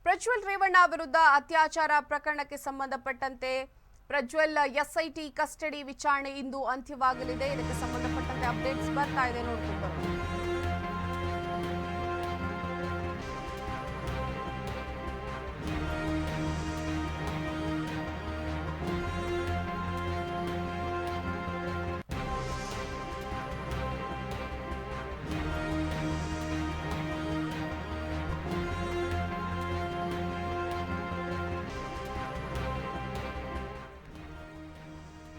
ಪ್ರಜ್ವಲ್ ರೇವಣ್ಣ ವಿರುದ್ಧ ಅತ್ಯಾಚಾರ ಪ್ರಕರಣಕ್ಕೆ ಸಂಬಂಧಪಟ್ಟಂತೆ ಪ್ರಜ್ವಲ್ ಎಸ್ಐಟಿ ಕಸ್ಟಡಿ ವಿಚಾರಣೆ ಇಂದು ಅಂತ್ಯವಾಗಲಿದೆ. ಇದಕ್ಕೆ ಸಂಬಂಧಪಟ್ಟಂತೆ ಅಪ್ಡೇಟ್ಸ್ ಬರ್ತಾ ಇದೆ, ನೋಡ್ಕೊಂಡು ಬರೋಣ.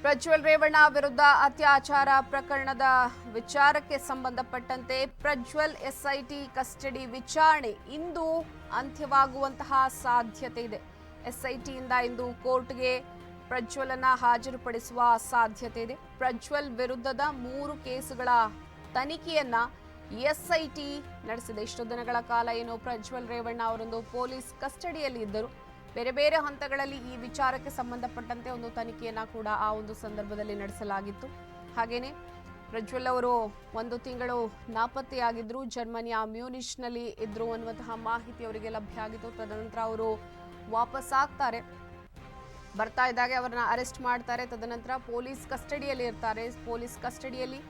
ಪ್ರಜ್ವಲ್ ರೇವಣ್ಣ ವಿರುದ್ಧ ಅತ್ಯಾಚಾರ ಪ್ರಕರಣದ ವಿಚಾರಕ್ಕೆ ಸಂಬಂಧಪಟ್ಟಂತೆ ಪ್ರಜ್ವಲ್ ಎಸ್ಐಟಿ ಕಸ್ಟಡಿ ವಿಚಾರಣೆ ಇಂದು ಅಂತ್ಯವಾಗುವಂತಹ ಸಾಧ್ಯತೆ ಇದೆ. ಎಸ್ಐಟಿಯಿಂದ ಇಂದು ಕೋರ್ಟ್ಗೆ ಪ್ರಜ್ವಲನ್ನ ಹಾಜರುಪಡಿಸುವ ಸಾಧ್ಯತೆ ಇದೆ. ಪ್ರಜ್ವಲ್ ವಿರುದ್ಧದ 3 ಕೇಸುಗಳ ತನಿಖೆಯನ್ನ ಎಸ್ಐಟಿ ನಡೆಸಿದೆ. ಇಷ್ಟು ದಿನಗಳ ಕಾಲ ಏನು ಪ್ರಜ್ವಲ್ ರೇವಣ್ಣ ಅವರೊಂದು ಪೊಲೀಸ್ ಕಸ್ಟಡಿಯಲ್ಲಿ ಇದ್ದರು. ಬೇರೆ ಬೇರೆ ಹಂತಗಳಲ್ಲಿ ಈ ವಿಚಾರಕ್ಕೆ ಸಂಬಂಧಪಟ್ಟಂತೆ ಒಂದು ತನಿಖೆಯನ್ನ ಕೂಡ ಆ ಒಂದು ಸಂದರ್ಭದಲ್ಲಿ ನಡೆಸಲಾಗಿತ್ತು. ಹಾಗೇನೆ ಪ್ರಜ್ವಲ್ ಅವರು 1 ತಿಂಗಳು ನಾಪತ್ತೆಯಾಗಿದ್ರು, ಜರ್ಮನಿಯ ಮ್ಯೂನಿಚ್ನಲ್ಲಿ ಇದ್ರು ಅನ್ನುವಂತಹ ಮಾಹಿತಿ ಅವರಿಗೆ ಲಭ್ಯ ಆಗಿತ್ತು. ತದನಂತರ ಅವರು ವಾಪಸ್ ಆಗ್ತಾರೆ. ಬರ್ತಾ ಇದ್ದಾಗೆ ಅವರನ್ನ ಅರೆಸ್ಟ್ ಮಾಡ್ತಾರೆ. ತದನಂತರ ಪೊಲೀಸ್ ಕಸ್ಟಡಿಯಲ್ಲಿ ಇರ್ತಾರೆ. ಪೊಲೀಸ್ ಕಸ್ಟಡಿಯಲ್ಲಿ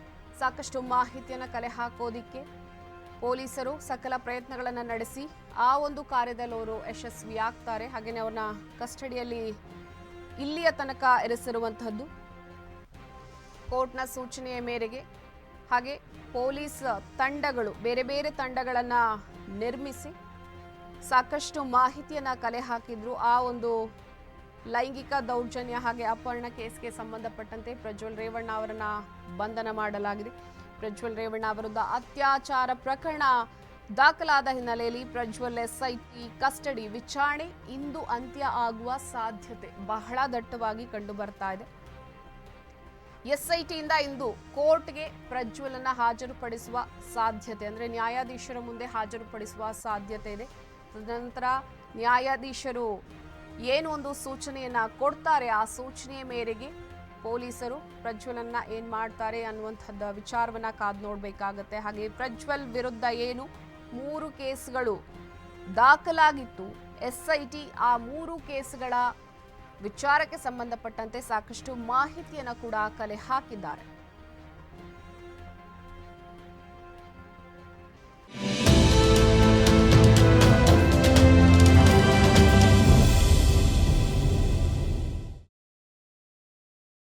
ಸಾಕಷ್ಟು ಮಾಹಿತಿಯನ್ನ ಕಲೆ ಹಾಕೋದಿಕ್ಕೆ ಪೊಲೀಸರು ಸಕಲ ಪ್ರಯತ್ನಗಳನ್ನು ನಡೆಸಿ ಆ ಒಂದು ಕಾರ್ಯದಲ್ಲಿ ಅವರು ಯಶಸ್ವಿಯಾಗ್ತಾರೆ. ಹಾಗೆಯೇ ಅವ್ರನ್ನ ಕಸ್ಟಡಿಯಲ್ಲಿ ಇಲ್ಲಿಯ ತನಕ ಇರಿಸಿರುವಂತಹದ್ದು ಕೋರ್ಟ್ನ ಸೂಚನೆಯ ಮೇರೆಗೆ. ಹಾಗೆ ಪೊಲೀಸ್ ತಂಡಗಳು ಬೇರೆ ಬೇರೆ ತಂಡಗಳನ್ನ ನಿರ್ಮಿಸಿ ಸಾಕಷ್ಟು ಮಾಹಿತಿಯನ್ನ ಕಲೆ ಹಾಕಿದ್ರು. ಆ ಒಂದು ಲೈಂಗಿಕ ದೌರ್ಜನ್ಯ ಹಾಗೆ ಅಪಹರಣ ಕೇಸ್ಗೆ ಸಂಬಂಧಪಟ್ಟಂತೆ ಪ್ರಜ್ವಲ್ ರೇವಣ್ಣ ಅವರನ್ನ ಬಂಧನ ಮಾಡಲಾಗಿದೆ. ಪ್ರಜ್ವಲ್ ರೇವಣ್ಣ ವಿರುದ್ಧ ಅತ್ಯಾಚಾರ ಪ್ರಕರಣ ದಾಖಲಾದ ಹಿನ್ನೆಲೆಯಲ್ಲಿ ಪ್ರಜ್ವಲ್ ಎಸ್ಐಟಿ ಕಸ್ಟಡಿ ವಿಚಾರಣೆ ಇಂದು ಅಂತ್ಯ ಆಗುವ ಸಾಧ್ಯತೆ ಬಹಳ ದಟ್ಟವಾಗಿ ಕಂಡು ಬರ್ತಾ ಇದೆ. ಎಸ್ಐಟಿಯಿಂದ ಇಂದು ಕೋರ್ಟ್ಗೆ ಪ್ರಜ್ವಲನ್ನ ಹಾಜರುಪಡಿಸುವ ಸಾಧ್ಯತೆ, ಅಂದ್ರೆ ನ್ಯಾಯಾಧೀಶರ ಮುಂದೆ ಹಾಜರುಪಡಿಸುವ ಸಾಧ್ಯತೆ ಇದೆ. ತದನಂತರ ನ್ಯಾಯಾಧೀಶರು ಏನು ಒಂದು ಸೂಚನೆಯನ್ನ ಕೊಡ್ತಾರೆ, ಆ ಸೂಚನೆಯ ಮೇರೆಗೆ ಪೊಲೀಸರು ಪ್ರಜ್ವಲನ್ನ ಏನ್ ಮಾಡ್ತಾರೆ ಅನ್ನುವಂಥದ್ದು ವಿಚಾರವನ್ನ ಕಾದು ನೋಡ್ಬೇಕಾಗತ್ತೆ. ಹಾಗೆ ಪ್ರಜ್ವಲ್ ವಿರುದ್ಧ ಏನು 3 ಕೇಸ್ಗಳು ದಾಖಲಾಗಿತ್ತು, ಎಸ್ಐಟಿ ಆ 3 ಕೇಸ್ಗಳ ವಿಚಾರಕ್ಕೆ ಸಂಬಂಧಪಟ್ಟಂತೆ ಸಾಕಷ್ಟು ಮಾಹಿತಿಯನ್ನ ಕೂಡ ಕಲೆ ಹಾಕಿದ್ದಾರೆ.